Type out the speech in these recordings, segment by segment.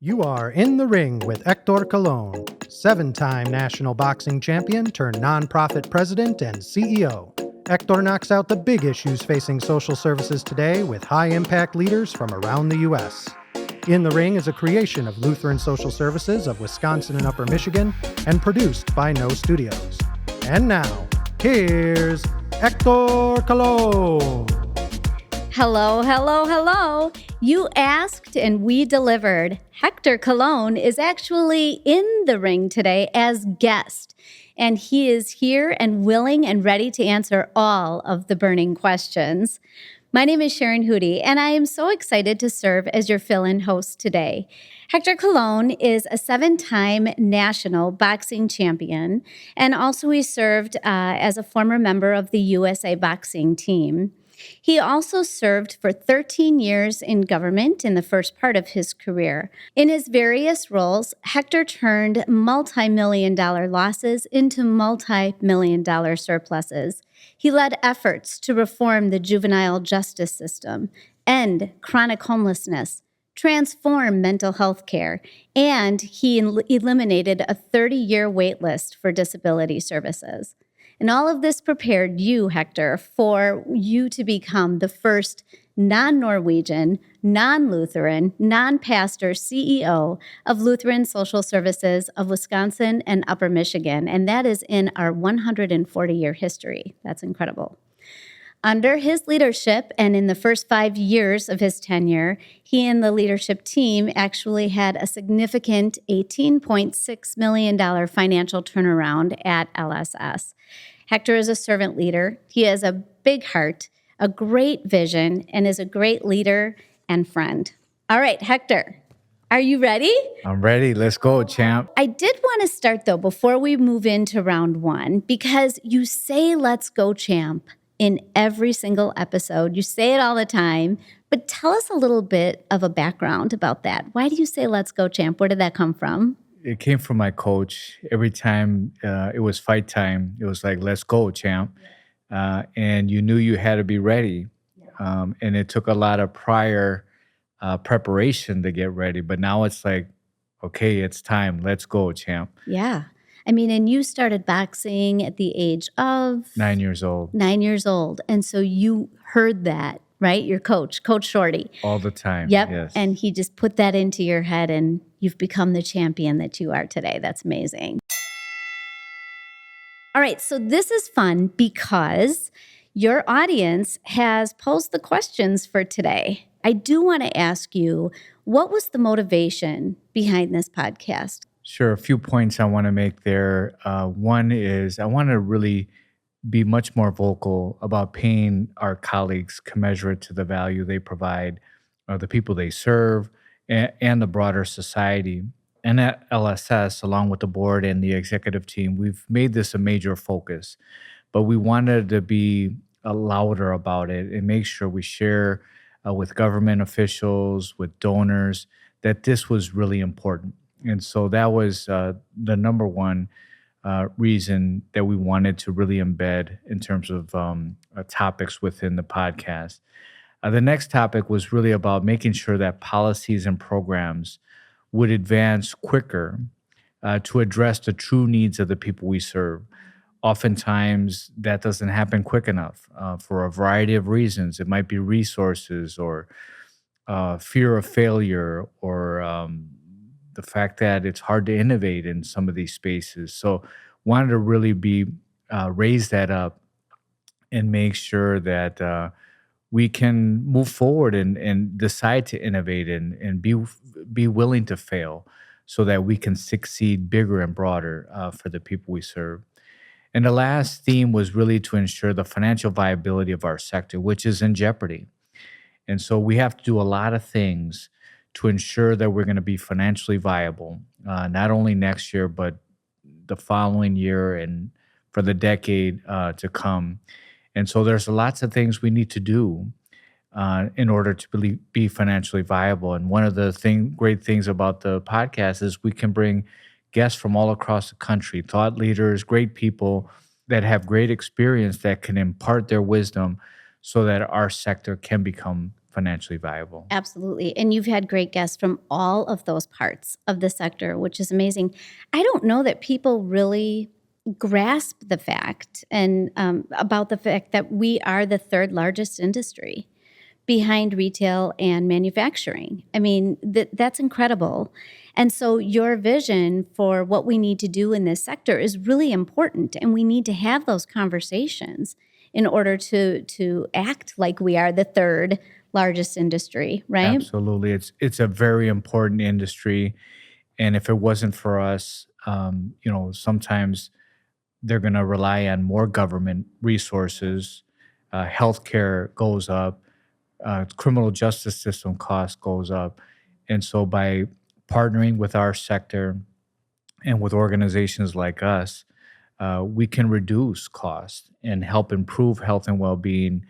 You are in the ring with Héctor Colón, 7-time national boxing champion turned nonprofit president and CEO. Héctor knocks out the big issues facing social services today with high-impact leaders from around the U.S. In the Ring is a creation of Lutheran Social Services of Wisconsin and Upper Michigan and produced by No Studios. And now, here's Héctor Colón. Hello, hello, hello. You asked and we delivered. Héctor Colón is actually in the ring today as guest, and he is here and willing and ready to answer all of the burning questions. My name is Sharon Hootie, and I am so excited to serve as your fill-in host today. Héctor Colón is a 7-time national boxing champion, and also he served as a former member of the USA boxing team. He also served for 13 years in government in the first part of his career. In his various roles, Héctor turned multi-million-dollar losses into multi-million-dollar surpluses. He led efforts to reform the juvenile justice system, end chronic homelessness, transform mental health care, and he eliminated a 30-year wait list for disability services. And all of this prepared you, Héctor, for you to become the first non-Norwegian, non-Lutheran, non-pastor CEO of Lutheran Social Services of Wisconsin and Upper Michigan. And that is in our 140-year history. That's incredible. Under his leadership and in the first 5 years of his tenure, he and the leadership team actually had a significant $18.6 million financial turnaround at LSS. Héctor is a servant leader. He has a big heart, a great vision, and is a great leader and friend. All right, Héctor, are you ready? I'm ready. Let's go, champ. I did want to start, though, before we move into round one, because you say, "Let's go, champ," in every single episode. You say it all the time, but tell us a little bit of a background about that. Why do you say, "Let's go, champ"? Where did that come from? It came from my coach. Every time it was fight time, it was like, let's go, champ. And you knew you had to be ready. And it took a lot of prior preparation to get ready. But now it's like, okay, it's time. Let's go, champ. Yeah. I mean, and you started boxing at the age of 9 years old. 9 years old. And so you heard that, right? Your coach, Coach Shorty. All the time. Yep. Yes. And he just put that into your head and you've become the champion that you are today. That's amazing. All right. So this is fun because your audience has posed the questions for today. I do want to ask you, what was the motivation behind this podcast? Sure. A few points I want to make there. One is I want to really be much more vocal about paying our colleagues commensurate to the value they provide, the people they serve, and the broader society. And at LSS, along with the board and the executive team, we've made this a major focus. But we wanted to be louder about it and make sure we share with government officials, with donors, that this was really important. And so that was the number one reason that we wanted to really embed in terms of topics within the podcast. The next topic was really about making sure that policies and programs would advance quicker to address the true needs of the people we serve. Oftentimes, that doesn't happen quick enough for a variety of reasons. It might be resources or fear of failure or the fact that it's hard to innovate in some of these spaces. So wanted to really raise that up and make sure that we can move forward and decide to innovate and be willing to fail so that we can succeed bigger and broader for the people we serve. And the last theme was really to ensure the financial viability of our sector, which is in jeopardy. And so we have to do a lot of things to ensure that we're going to be financially viable, not only next year, but the following year and for the decade to come. And so there's lots of things we need to do in order to be financially viable. And one of the great things about the podcast is we can bring guests from all across the country, thought leaders, great people that have great experience that can impart their wisdom so that our sector can become financially viable. Absolutely. And you've had great guests from all of those parts of the sector, which is amazing. I don't know that people really grasp the fact and about the fact that we are the third largest industry behind retail and manufacturing. I mean, that's incredible. And so your vision for what we need to do in this sector is really important, and we need to have those conversations in order to act like we are the third largest industry, right? Absolutely. It's a very important industry. And if it wasn't for us, sometimes they're going to rely on more government resources. Healthcare goes up, criminal justice system cost goes up. And so by partnering with our sector and with organizations like us, we can reduce costs and help improve health and well-being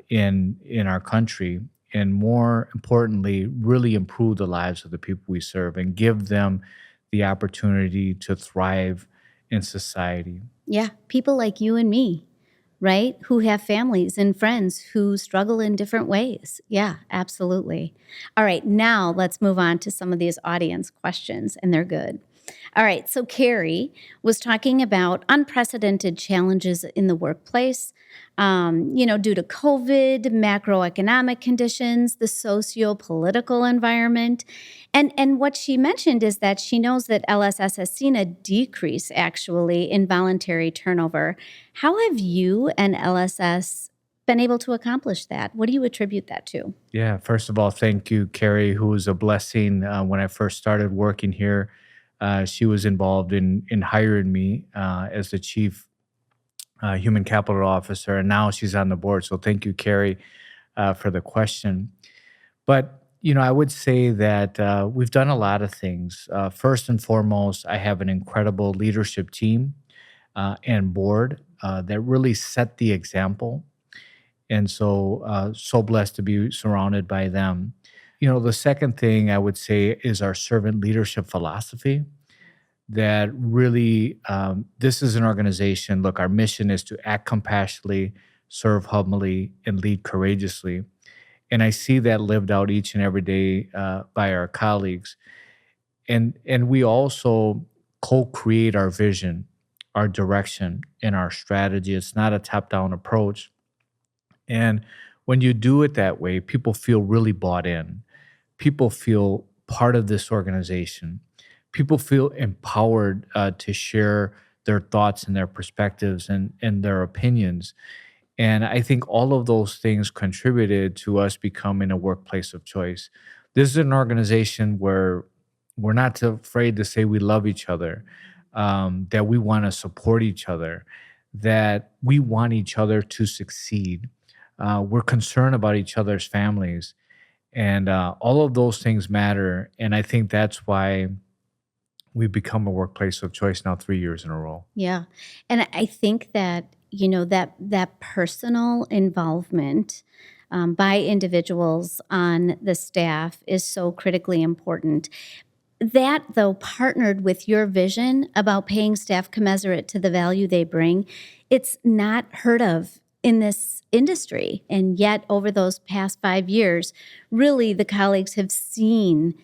in our country, and more importantly, really improve the lives of the people we serve and give them the opportunity to thrive in society. Yeah, people like you and me, right? Who have families and friends who struggle in different ways. Yeah, absolutely. All right, now let's move on to some of these audience questions, and they're good. All right, so Carrie was talking about unprecedented challenges in the workplace, due to COVID, macroeconomic conditions, the socio-political environment. And what she mentioned is that she knows that LSS has seen a decrease actually in voluntary turnover. How have you and LSS been able to accomplish that? What do you attribute that to? Yeah, first of all, thank you, Carrie, who was a blessing when I first started working here. She was involved in hiring me as the chief human capital officer, and now she's on the board. So thank you, Carrie, for the question. But I would say that we've done a lot of things. First and foremost, I have an incredible leadership team and board that really set the example, and so blessed to be surrounded by them. The second thing I would say is our servant leadership philosophy. That really, this is an organization. Look, our mission is to act compassionately, serve humbly, and lead courageously. And I see that lived out each and every day by our colleagues. And we also co-create our vision, our direction, and our strategy. It's not a top-down approach. And when you do it that way, people feel really bought in. People feel part of this organization. People feel empowered to share their thoughts and their perspectives and their opinions. And I think all of those things contributed to us becoming a workplace of choice. This is an organization where we're not afraid to say we love each other, that we want to support each other, that we want each other to succeed. We're concerned about each other's families. And all of those things matter. And I think that's why we've become a workplace of choice now 3 years in a row. Yeah. And I think that, that personal involvement by individuals on the staff is so critically important. That, though, partnered with your vision about paying staff commensurate to the value they bring, it's not heard of in this industry. And yet, over those past 5 years, really the colleagues have seen,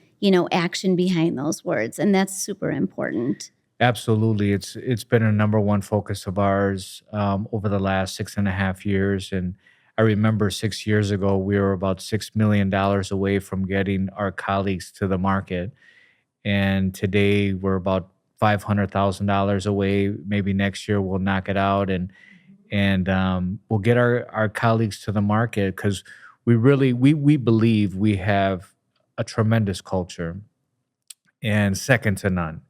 action behind those words. And that's super important. Absolutely. It's been a number one focus of ours over the last 6.5 years. And I remember 6 years ago, we were about $6 million away from getting our colleagues to the market. And today we're about $500,000 away. Maybe next year we'll knock it out and we'll get our colleagues to the market, because we believe we have a tremendous culture and second to none.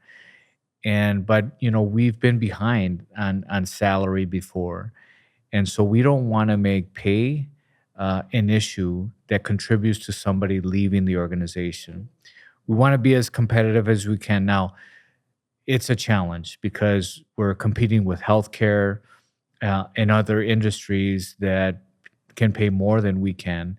But we've been behind on salary before, and so we don't want to make pay an issue that contributes to somebody leaving the organization. We want to be as competitive as we can. Now, it's a challenge because we're competing with healthcare and other industries that can pay more than we can.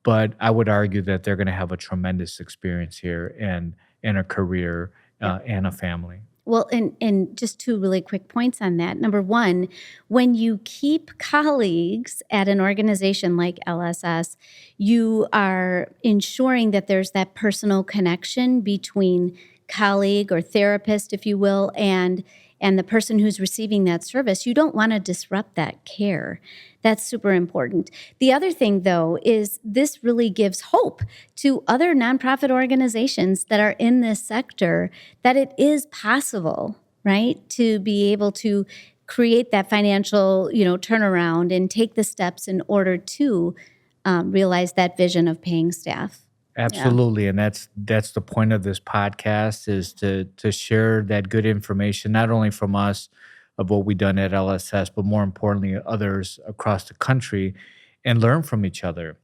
But I would argue that they're going to have a tremendous experience here and a career and a family. Well, and just two really quick points on that. Number one, when you keep colleagues at an organization like LSS, you are ensuring that there's that personal connection between colleague or therapist, if you will, and the person who's receiving that service. You don't want to disrupt that care. That's super important. The other thing, though, is this really gives hope to other nonprofit organizations that are in this sector that it is possible, right, to be able to create that financial, turnaround and take the steps in order to realize that vision of paying staff. Yeah. Absolutely, and that's the point of this podcast is to share that good information, not only from us of what we've done at LSS, but more importantly, others across the country, and learn from each other.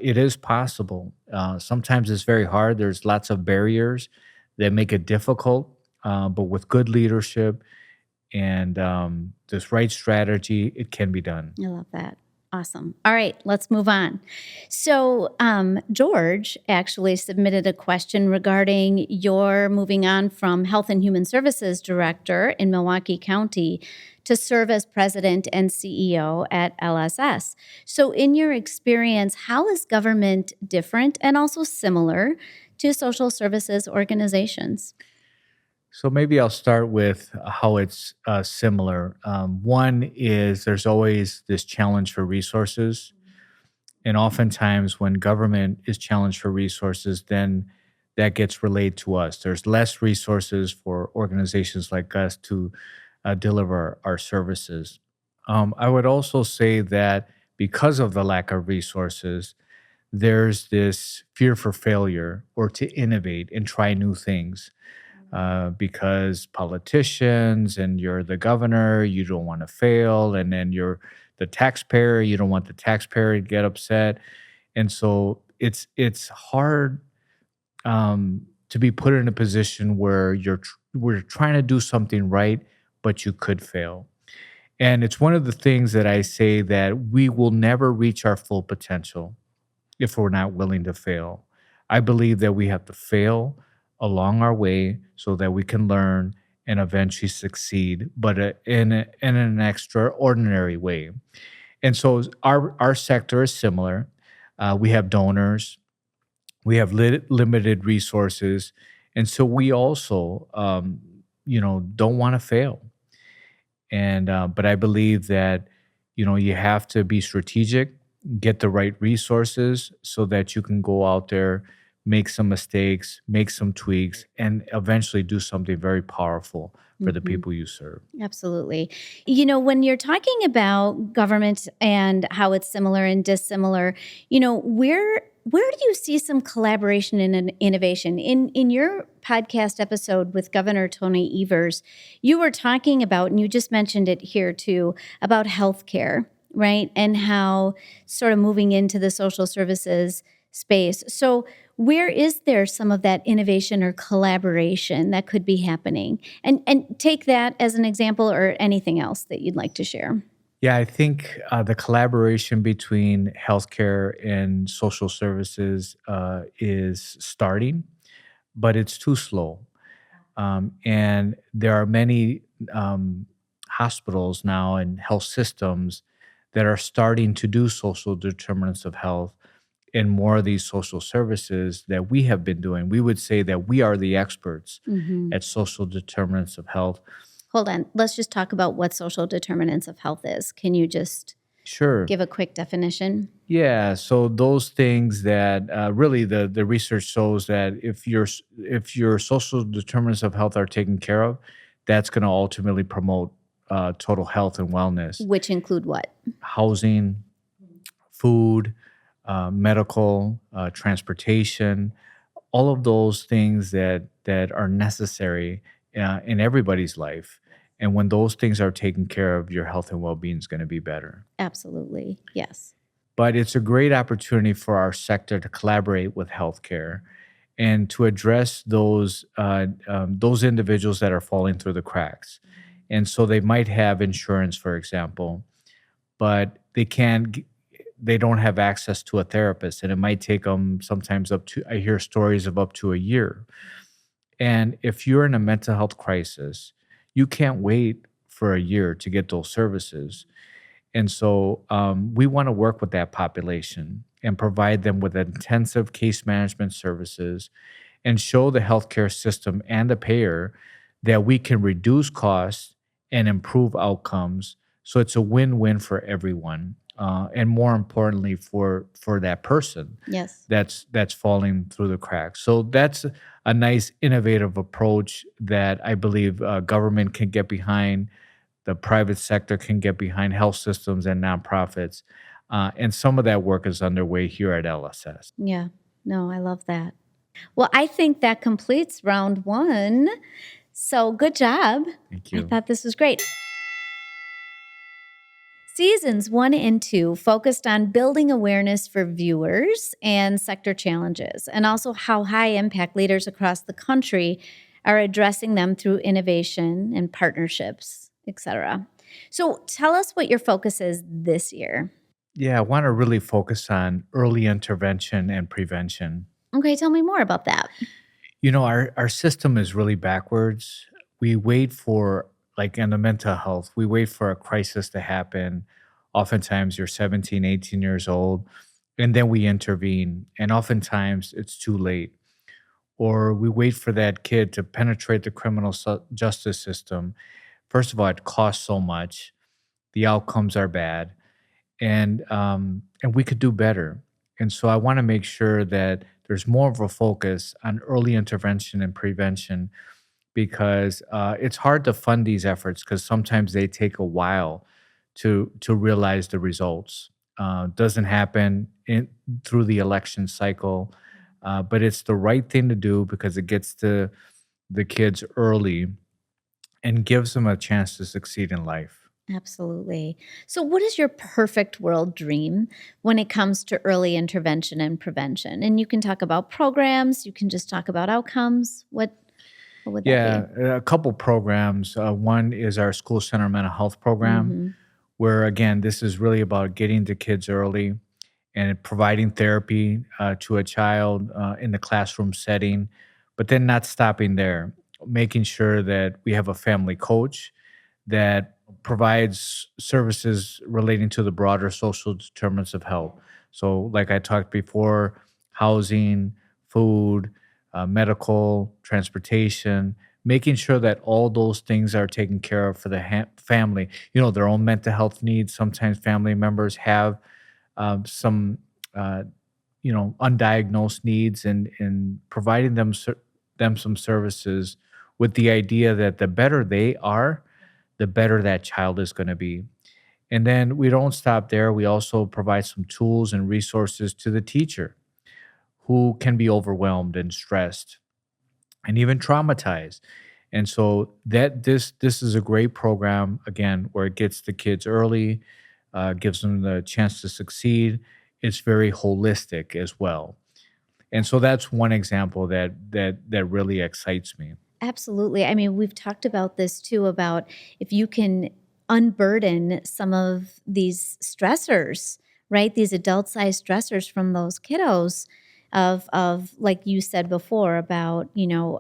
It is possible. Sometimes it's very hard. There's lots of barriers that make it difficult, but with good leadership and this right strategy, it can be done. I love that. Awesome. All right, let's move on. So, George actually submitted a question regarding your moving on from Health and Human Services Director in Milwaukee County to serve as President and CEO at LSS. So, in your experience, how is government different and also similar to social services organizations? So maybe I'll start with how it's similar. One is there's always this challenge for resources. And oftentimes, when government is challenged for resources, then that gets relayed to us. There's less resources for organizations like us to deliver our services. I would also say that because of the lack of resources, there's this fear for failure or to innovate and try new things. Because politicians and you're the governor, you don't want to fail, and then you're the taxpayer, you don't want the taxpayer to get upset, and so it's hard to be put in a position where we're trying to do something right, but you could fail. And it's one of the things that I say that we will never reach our full potential if we're not willing to fail. I believe that we have to fail along our way so that we can learn and eventually succeed, but in an extraordinary way. And so our sector is similar. We have donors, we have limited resources, and so we also, don't want to fail. And but I believe that you have to be strategic, get the right resources so that you can go out there, make some mistakes, make some tweaks, and eventually do something very powerful for the Mhm. people you serve. Absolutely. When you're talking about government and how it's similar and dissimilar, where do you see some collaboration and innovation? In your podcast episode with Governor Tony Evers, you were talking about, and you just mentioned it here too, about healthcare, right? And how sort of moving into the social services space. So where is there some of that innovation or collaboration that could be happening? And take that as an example or anything else that you'd like to share. Yeah, I think the collaboration between healthcare and social services is starting, but it's too slow. And there are many hospitals now and health systems that are starting to do social determinants of health and more of these social services that we have been doing. We would say that we are the experts Mhm. at social determinants of health. Hold on. Let's just talk about what social determinants of health is. Can you just Sure. give a quick definition? Yeah. So those things that really the research shows that if your social determinants of health are taken care of, that's going to ultimately promote total health and wellness, Which include what? housing, food, medical, transportation, all of those things that are necessary in everybody's life. And when those things are taken care of, your health and well-being is going to be better. Absolutely. Yes. But it's a great opportunity for our sector to collaborate with healthcare and to address those individuals that are falling through the cracks. And so they might have insurance, for example, but they don't have access to a therapist, and it might take them sometimes I hear stories of up to a year. And if you're in a mental health crisis, you can't wait for a year to get those services. And so we want to work with that population and provide them with intensive case management services and show the healthcare system and the payer that we can reduce costs and improve outcomes. So it's a win-win for everyone, and more importantly, for that person Yes. that's falling through the cracks. So that's a nice, innovative approach that I believe government can get behind, the private sector can get behind, health systems and nonprofits. And some of that work is underway here at LSS. Yeah. No, I love that. Well, I think that completes round one. So good job. Thank I you. thought this was great. Seasons 1 and 2 focused on building awareness for viewers and sector challenges, and also how high impact leaders across the country are addressing them through innovation and partnerships, etc. So tell us what your focus is this year. Yeah, I want to really focus on early intervention and prevention. Okay, tell me more about that. Our system is really backwards. We wait for, like in the mental health, we wait for a crisis to happen. Oftentimes you're 17, 18 years old, and then we intervene. And oftentimes it's too late. Or we wait for that kid to penetrate the criminal justice system. First of all, it costs so much. The outcomes are bad, and we could do better. And so I want to make sure that there's more of a focus on early intervention and prevention because it's hard to fund these efforts because sometimes they take a while to realize the results. Doesn't happen through the election cycle, but it's the right thing to do because it gets to the kids early and gives them a chance to succeed in life. Absolutely. So, what is your perfect world dream when it comes to early intervention and prevention? And you can talk about programs, you can just talk about outcomes. What would that Yeah, a couple programs. One is our school center mental health be? program, Hmm. where again, this is really about getting to kids early and providing therapy to a child in the classroom setting, but then not stopping there, making sure that we have a family coach that provides services relating to the broader social determinants of health. So, like I talked before, housing, food, medical, transportation, making sure that all those things are taken care of for the family. Their own mental health needs. Sometimes family members have some, uh, undiagnosed needs, and providing them some services with the idea that the better they are, the better that child is going to be. And then we don't stop there. We also provide some tools and resources to the teacher who can be overwhelmed and stressed and even traumatized. And so this is a great program again where it gets the kids early, gives them the chance to succeed. It's very holistic as well. And so that's one example that really excites me. Absolutely. I mean, we've talked about this too about if you can unburden some of these stressors, right? These adult-sized stressors from those kiddos of like you said before about,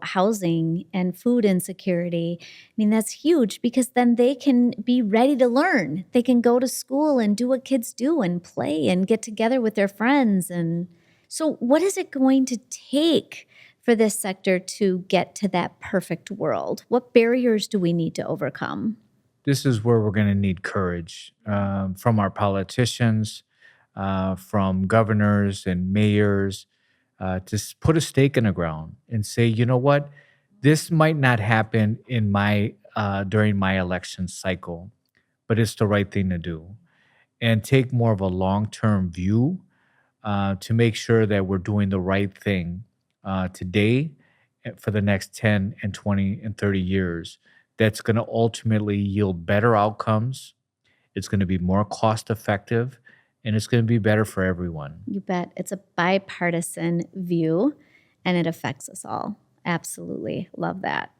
housing and food insecurity. I mean, that's huge because then they can be ready to learn. They can go to school and do what kids do and play and get together with their friends. And so what is it going to take for this sector to get to that perfect world? What barriers do we need to overcome? This is where we're going to need courage from our politicians, from governors and mayors, to put a stake in the ground and say, you know what, this might not happen in my during my election cycle, but it's the right thing to do, and take more of a long term view to make sure that we're doing the right thing today for the next 10 and 20 and 30 years. That's going to ultimately yield better outcomes. It's going to be more cost effective, and it's going to be better for everyone. You bet. It's a bipartisan view and it affects us all. Absolutely. Love that.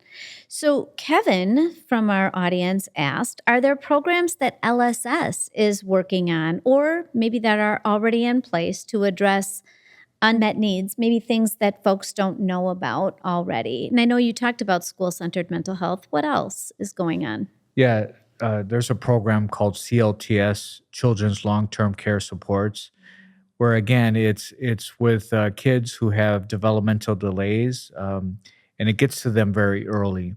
So, Kevin from our audience asked, are there programs that LSS is working on or maybe that are already in place to address unmet needs, maybe things that folks don't know about already. And I know you talked about school-centered mental health. What else is going on? Yeah, there's a program called CLTS, Children's Long-Term Care Supports, where again it's with kids who have developmental delays, and it gets to them very early,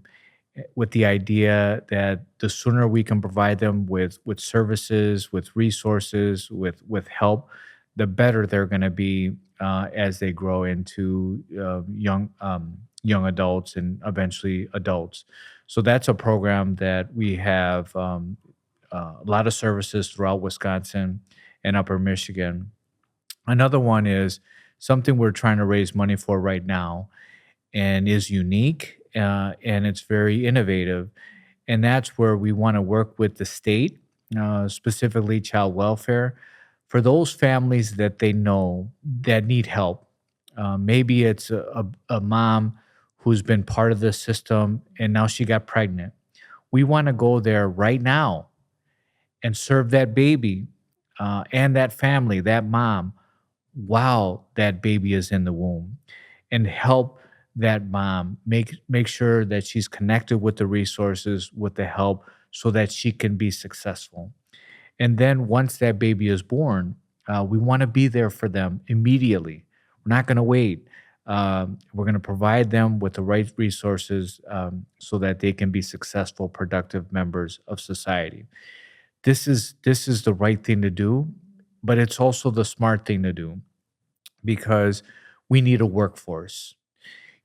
with the idea that the sooner we can provide them with services, with resources, with help, the better they're going to be as they grow into young adults and eventually adults. So that's a program that we have a lot of services throughout Wisconsin and Upper Michigan. Another one is something we're trying to raise money for right now and is unique, and it's very innovative. And that's where we want to work with the state, specifically child welfare, for those families that they know that need help. Maybe it's a mom who's been part of the system and now she got pregnant. We want to go there right now and serve that baby and that family, that mom, while that baby is in the womb, and help that mom make sure that she's connected with the resources, with the help, so that she can be successful. And then once that baby is born, we want to be there for them immediately. We're not going to wait. We're going to provide them with the right resources so that they can be successful, productive members of society. This is the right thing to do, but it's also the smart thing to do because we need a workforce.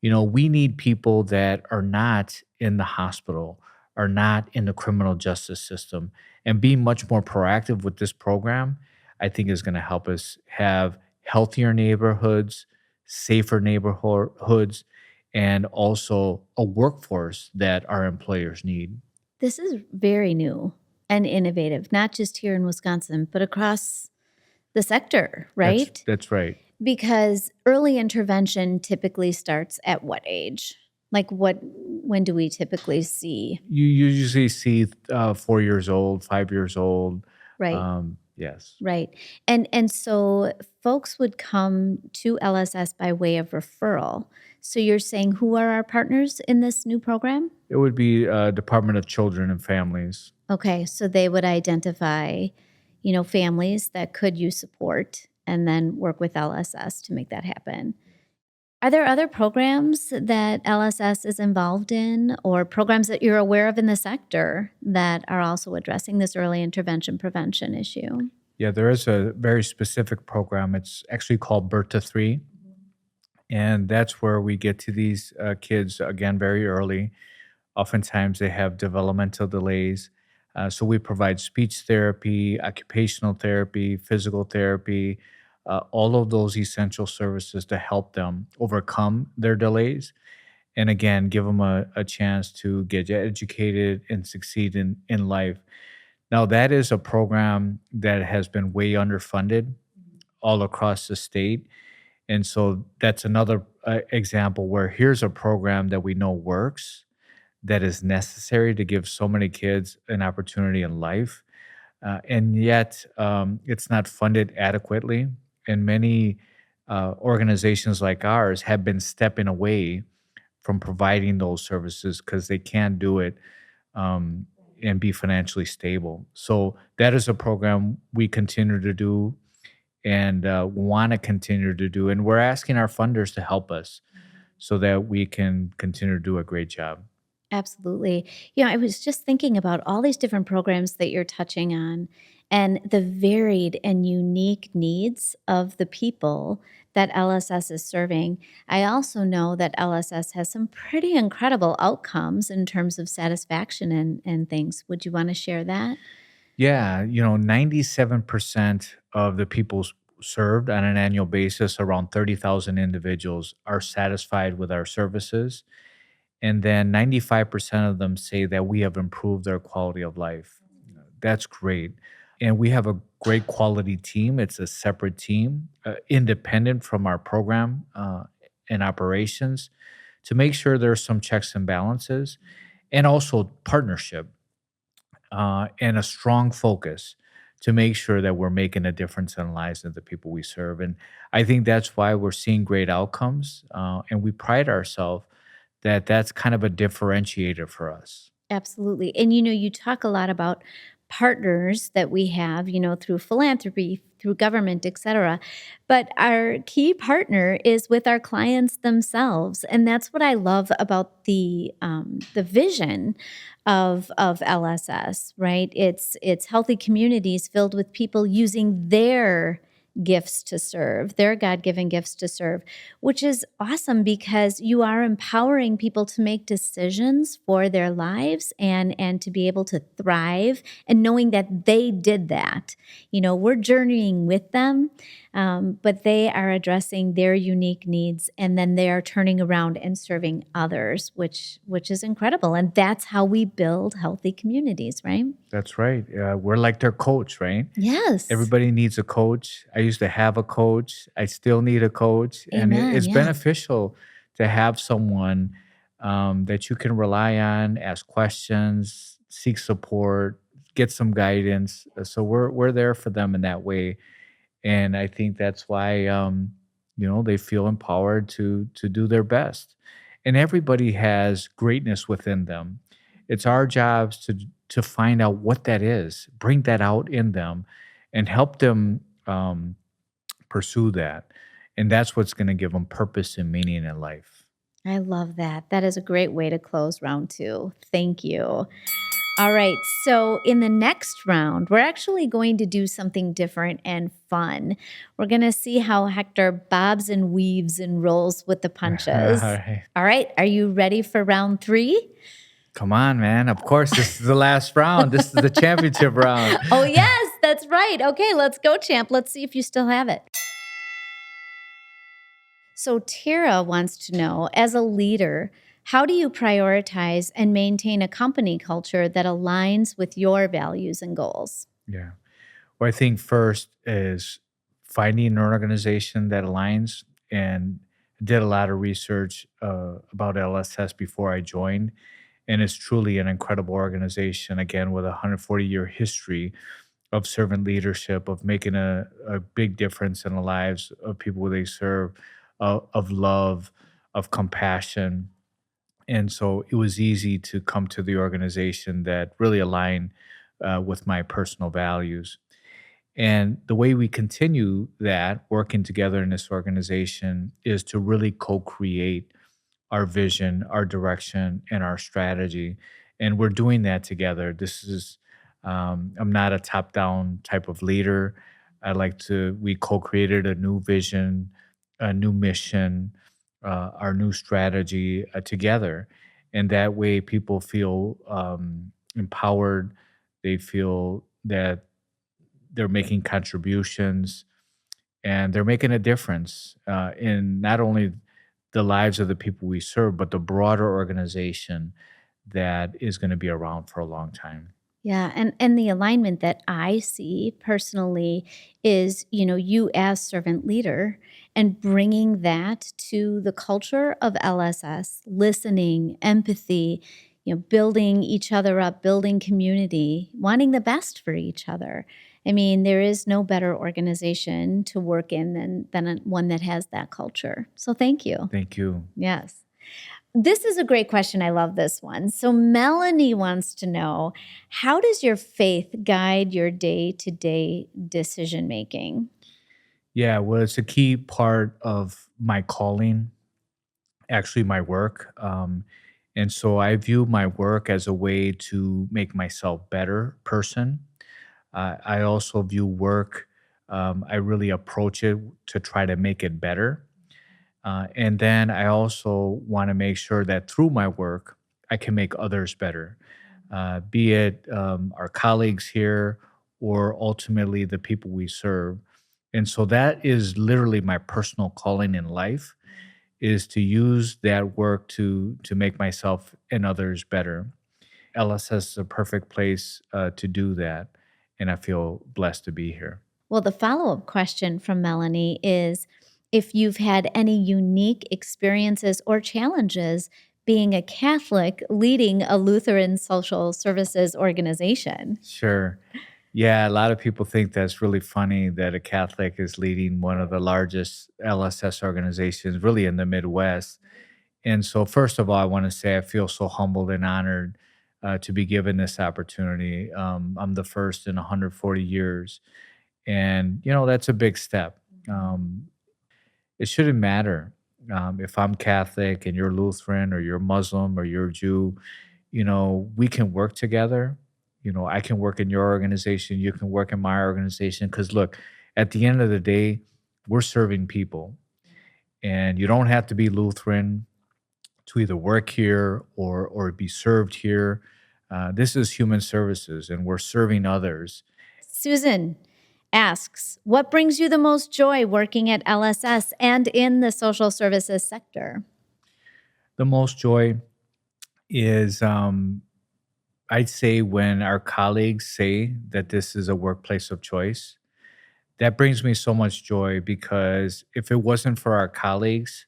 We need people that are not in the hospital, are not in the criminal justice system, and being much more proactive with this program, I think is going to help us have healthier neighborhoods, safer neighborhoods, and also a workforce that our employers need. This is very new and innovative, not just here in Wisconsin, but across the sector, That's right? that's right. Because early intervention typically starts at what age? Like when do we typically see? You usually see 4 years old, 5 years old. Right, Yes. right. And so folks would come to LSS by way of referral. So you're saying who are our partners in this new program? It would be Department of Children and Families. Okay, so they would identify, families that could use support and then work with LSS to make that happen. Are there other programs that LSS is involved in or programs that you're aware of in the sector that are also addressing this early intervention prevention issue? Yeah, there is a very specific program. It's actually called Birth to Three. And that's where we get to these kids again very early. Oftentimes they have developmental delays. So we provide speech therapy, occupational therapy, physical therapy, all of those essential services to help them overcome their delays. And again, give them a chance to get educated and succeed in life. Now, that is a program that has been way underfunded all across the state. And so that's another example where here's a program that we know works, that is necessary to give so many kids an opportunity in life. And yet, it's not funded adequately. And many organizations like ours have been stepping away from providing those services because they can't do it um, and be financially stable. So that is a program we continue to do and want to continue to do. And we're asking our funders to help us so that we can continue to do a great job. Absolutely. I was just thinking about all these different programs that you're touching on and the varied and unique needs of the people that LSS is serving. I also know that LSS has some pretty incredible outcomes in terms of satisfaction and things. Would you want to share that? Yeah, 97% of the people served on an annual basis, around 30,000 individuals, are satisfied with our services. And then 95% of them say that we have improved their quality of life. That's great. And we have a great quality team. It's a separate team, independent from our program and operations, to make sure there's some checks and balances and also partnership and a strong focus to make sure that we're making a difference in the lives of the people we serve. And I think that's why we're seeing great outcomes. And we pride ourselves that that's kind of a differentiator for us. Absolutely. And you talk a lot about partners that we have, through philanthropy, through government, et cetera. But our key partner is with our clients themselves. And that's what I love about the vision of LSS, right? It's healthy communities filled with people using their gifts to serve, their God-given gifts to serve, which is awesome because you are empowering people to make decisions for their lives and to be able to thrive and knowing that they did that. We're journeying with them, but they are addressing their unique needs and then they are turning around and serving others, which is incredible. And that's how we build healthy communities, right? That's right. We're like their coach, right? Yes. Everybody needs a coach. I used to have a coach. I still need a coach. And Amen. it's Yeah. beneficial to have someone that you can rely on, ask questions, seek support, get some guidance. So we're there for them in that way. And I think that's why they feel empowered to do their best. And everybody has greatness within them. It's our jobs to find out what that is, bring that out in them, and help them pursue that. And that's what's going to give them purpose and meaning in life. I love that. That is a great way to close round 2. Thank you. All right. So in the next round, we're actually going to do something different and fun. We're going to see how Hector bobs and weaves and rolls with the punches. All right. All right. Are you ready for round 3? Come on, man. Of course, this is the last round. This is the championship round. Oh, yes, that's right. Okay, let's go, champ. Let's see if you still have it. So Tara wants to know, as a leader, how do you prioritize and maintain a company culture that aligns with your values and goals? Yeah. Well, I think first is finding an organization that aligns, and did a lot of research about LSS before I joined. And it's truly an incredible organization, again, with a 140-year history of servant leadership, of making a big difference in the lives of people they serve, of love, of compassion. And so it was easy to come to the organization that really aligned with my personal values. And the way we continue that, working together in this organization, is to really co create our vision, our direction, and our strategy. And we're doing that together. I'm not a top down type of leader. We co created a new vision, a new mission, our new strategy together. And that way people feel empowered. They feel that they're making contributions and they're making a difference in not only the lives of the people we serve, but the broader organization that is going to be around for a long time. Yeah, and the alignment that I see personally is, you as servant leader and bringing that to the culture of LSS, listening, empathy, building each other up, building community, wanting the best for each other. I mean, there is no better organization to work in than one that has that culture. So thank you. Thank you. Yes. This is a great question. I love this one. So Melanie wants to know, how does your faith guide your day-to-day decision making? Yeah, well, it's a key part of my calling, actually, my work. And so I view my work as a way to make myself better person. I also view work, I really approach it to try to make it better. And then I also want to make sure that through my work, I can make others better, be it our colleagues here or ultimately the people we serve. And so that is literally my personal calling in life, is to use that work to make myself and others better. LSS is a perfect place to do that, and I feel blessed to be here. Well, the follow-up question from Melanie is if you've had any unique experiences or challenges being a Catholic leading a Lutheran social services organization. Sure. Yeah, a lot of people think that's really funny that a Catholic is leading one of the largest LSS organizations really in the Midwest. And so, first of all, I want to say I feel so humbled and honored to be given this opportunity. I'm the first in 140 years. And, that's a big step. Um, it shouldn't matter if I'm Catholic and you're Lutheran or you're Muslim or you're Jew. We can work together. I can work in your organization, you can work in my organization. Because look, at the end of the day, we're serving people, and you don't have to be Lutheran to either work here or be served here. This is human services, and we're serving others. Susan asks, what brings you the most joy working at LSS and in the social services sector? The most joy is, I'd say, when our colleagues say that this is a workplace of choice. That brings me so much joy because if it wasn't for our colleagues,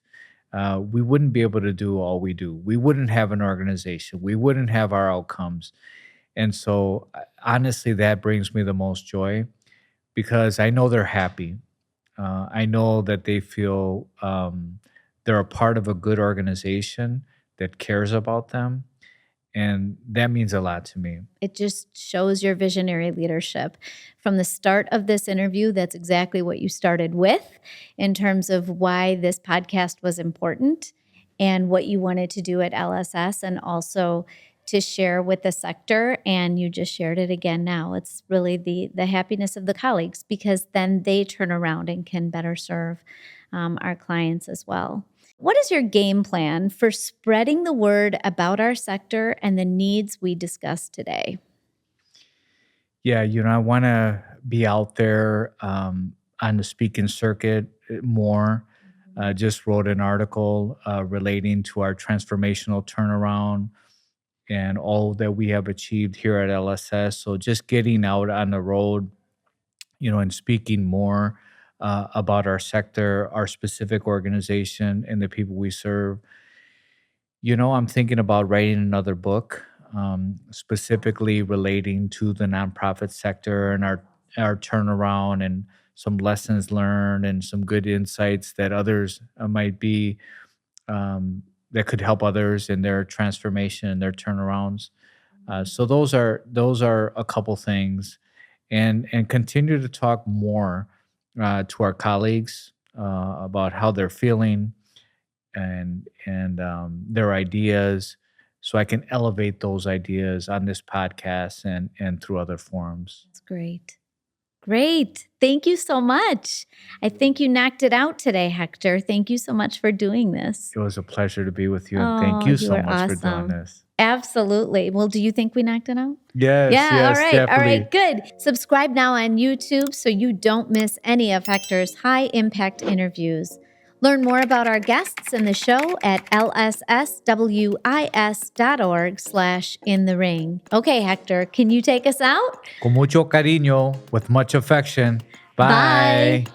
we wouldn't be able to do all we do. We wouldn't have an organization. We wouldn't have our outcomes. And so, honestly, that brings me the most joy because I know they're happy. I know that they feel they're a part of a good organization that cares about them. And that means a lot to me. It just shows your visionary leadership. From the start of this interview, that's exactly what you started with in terms of why this podcast was important and what you wanted to do at LSS and also to share with the sector. And you just shared it again now. It's really the happiness of the colleagues because then they turn around and can better serve our clients as well. What is your game plan for spreading the word about our sector and the needs we discussed today? Yeah, I want to be out there on the speaking circuit more. Just wrote an article relating to our transformational turnaround and all that we have achieved here at LSS. So just getting out on the road, and speaking more about our sector, our specific organization, and the people we serve. I'm thinking about writing another book, specifically relating to the nonprofit sector and our turnaround and some lessons learned and some good insights that others might be that could help others in their transformation and their turnarounds. So those are a couple things, and continue to talk more to our colleagues about how they're feeling and their ideas, so I can elevate those ideas on this podcast and through other forums. That's great. Great. Thank you so much. I think you knocked it out today, Hector. Thank you so much for doing this. It was a pleasure to be with you, and thank you so are much for doing awesome. this. Absolutely. Well, do you think we knocked it out? Yes, Yeah, yes, all right. definitely. All right, good. Subscribe now on YouTube so you don't miss any of Hector's high impact interviews. Learn more about our guests and the show at lsswis.org/inthering. Okay, Hector, can you take us out? Con mucho cariño, with much affection. Bye. Bye.